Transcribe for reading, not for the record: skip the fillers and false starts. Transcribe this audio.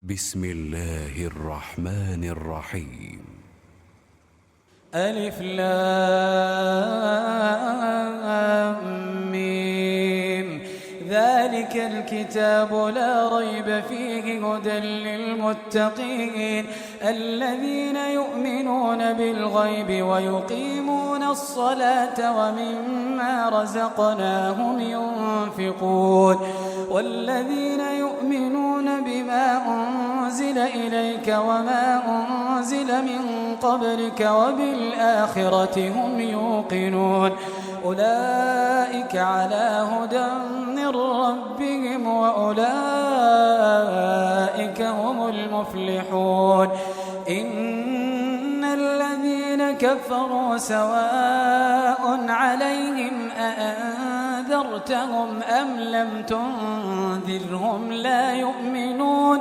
بسم الله الرحمن الرحيم. ألف لام ميم. ذلك الكتاب لا ريب فيه هدى للمتقين الذين يؤمنون بالغيب ويقيمون الصلاة ومما رزقناهم ينفقون والذين يؤمنون بما أنزل إليك وما أنزل من قبلك وبالآخرة هم يوقنون أولئك على هدى من ربهم وأولئك هم المفلحون. إن الذين كفروا سواء عليهم أأنذرتهم أم لم تنذرهم لا يؤمنون.